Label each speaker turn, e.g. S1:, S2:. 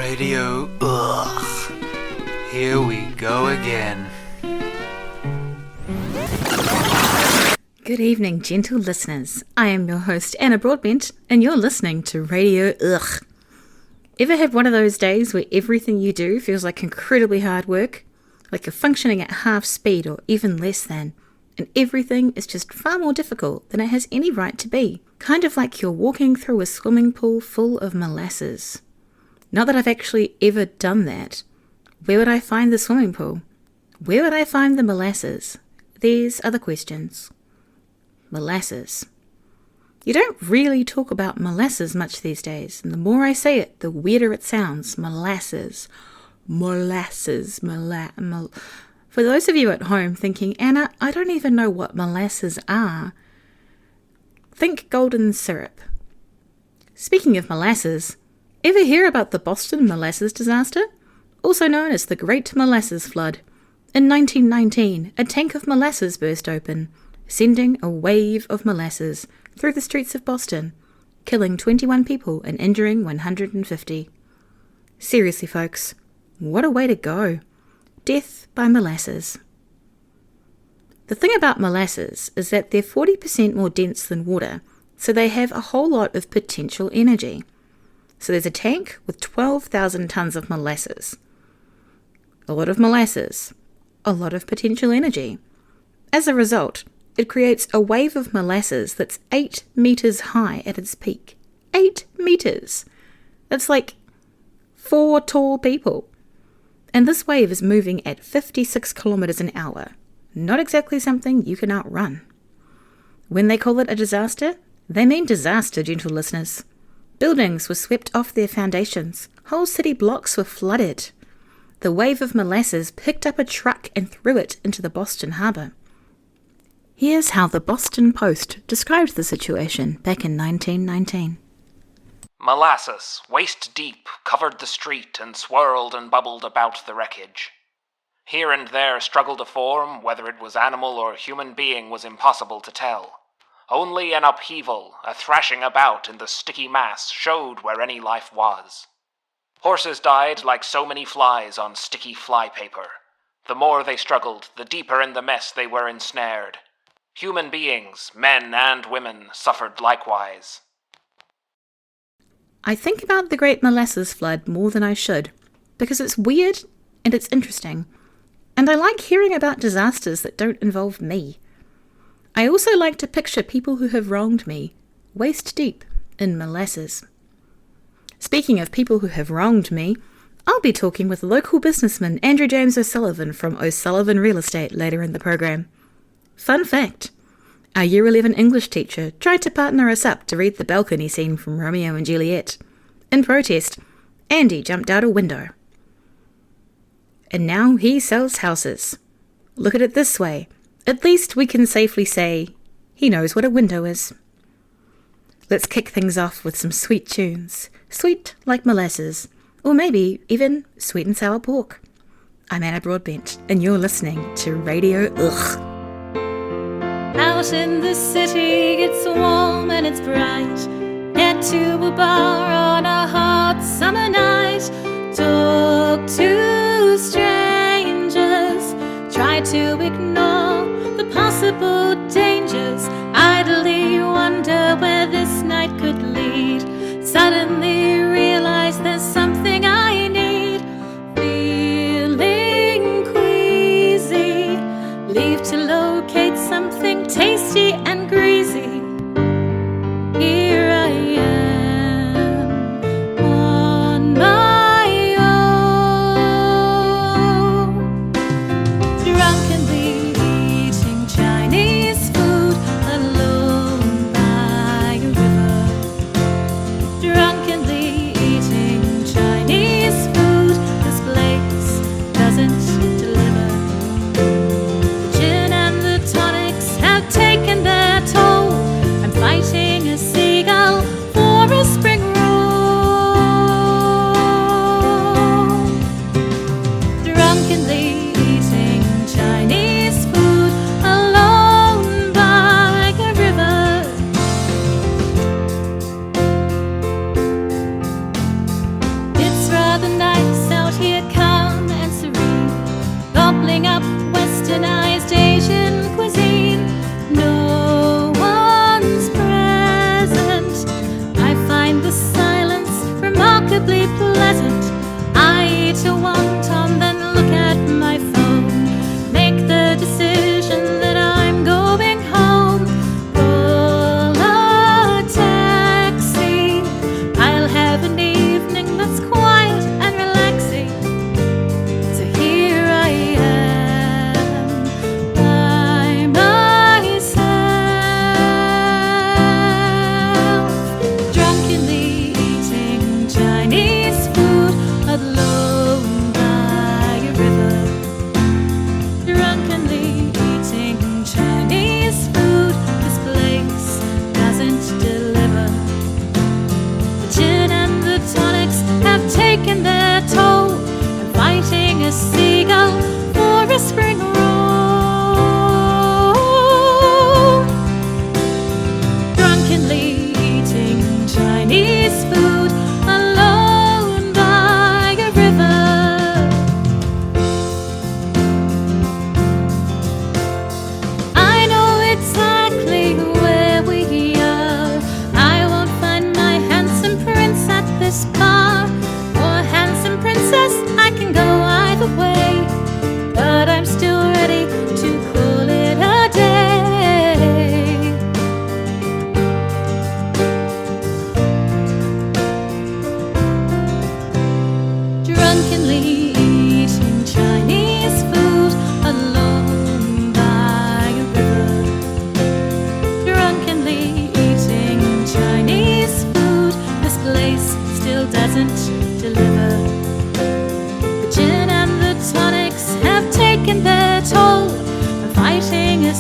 S1: Radio Ugh. Here we go again.
S2: Good evening, gentle listeners. I am your host, Anna Broadbent, and you're listening to Radio Ugh. Ever had one of those days where everything you do feels like incredibly hard work? Like you're functioning at half speed or even less than, and everything is just far more difficult than it has any right to be. Kind of like you're walking through a swimming pool full of molasses. Not that I've actually ever done that. Where would I find the swimming pool? Where would I find the molasses? These are the questions. Molasses. You don't really talk about molasses much these days, and the more I say it, the weirder it sounds. Molasses. Molasses. For those of you at home thinking, Anna, I don't even know what molasses are, think golden syrup. Speaking of molasses, ever hear about the Boston molasses disaster? Also known as the Great Molasses Flood. In 1919, a tank of molasses burst open, sending a wave of molasses through the streets of Boston, killing 21 people and injuring 150. Seriously, folks, what a way to go. Death by molasses. The thing about molasses is that they're 40% more dense than water, so they have a whole lot of potential energy. So there's a tank with 12,000 tons of molasses. A lot of molasses. A lot of potential energy. As a result, it creates a wave of molasses that's 8 meters high at its peak. 8 meters! That's like 4 tall people. And this wave is moving at 56 kilometers an hour. Not exactly something you can outrun. When they call it a disaster, they mean disaster, gentle listeners. Buildings were swept off their foundations. Whole city blocks were flooded. The wave of molasses picked up a truck and threw it into the Boston harbor. Here's how the Boston Post described the situation back in 1919.
S3: Molasses, waist deep, covered the street and swirled and bubbled about the wreckage. Here and there struggled a form, whether it was animal or human being was impossible to tell. Only an upheaval, a thrashing about in the sticky mass, showed where any life was. Horses died like so many flies on sticky flypaper. The more they struggled, the deeper in the mess they were ensnared. Human beings, men and women, suffered likewise.
S2: I think about the Great Molasses Flood more than I should, because it's weird and it's interesting, and I like hearing about disasters that don't involve me. I also like to picture people who have wronged me, waist deep in molasses. Speaking of people who have wronged me, I'll be talking with local businessman Andrew James O'Sullivan from O'Sullivan Real Estate later in the program. Fun fact, our Year 11 English teacher tried to partner us up to read the balcony scene from Romeo and Juliet. In protest, Andy jumped out a window. And now he sells houses. Look at it this way. At least we can safely say he knows what a window is. Let's kick things off with some sweet tunes. Sweet like molasses. Or maybe even sweet and sour pork. I'm Anna Broadbent, and you're listening to Radio Ugh.
S4: Out in the city, it's warm and it's bright. Head to a bar on a hot summer night. Talk to strangers. Try to ignore the possible dangers. Idly wonder where this night could lead. Suddenly realize there's something I need. Feeling queasy. Leave to locate something tasty and greasy. Here I am on my doesn't deliver. The gin and the tonics have taken their toll. I'm fighting a